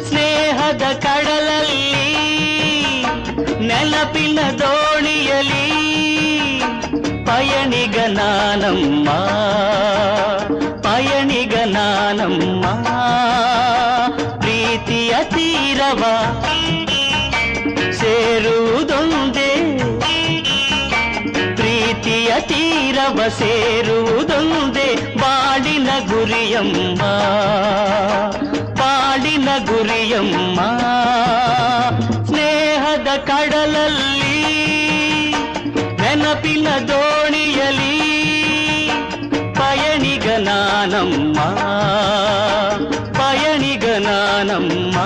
ಸ್ನೇಹದ ಕಡಲಲ್ಲಿ ನೆನಪಿನ ದೋಣಿಯಲಿ ಪಯಣಿಗ ನಾನಮ್ಮ ಪಯಣಿಗ ನಾನಮ್ಮ ಪ್ರೀತಿಯ ತೀರವ ಸೇರುವುದೊಂದೇ ಪ್ರೀತಿಯ ತೀರವ ಸೇರುವುದೊಂದೇ ಬಾಳಿನ ಗುರಿಯಮ್ಮ ಬಾಳಿನ ಗುರಿಯಮ್ಮ ಸ್ನೇಹದ ಕಡಲಲ್ಲಿ ನೆನಪಿನ ದೋಣಿಯಲಿ ಪಯಣಿಗ ನಾನಮ್ಮ ಪಯಣಿಗ ನಾನಮ್ಮ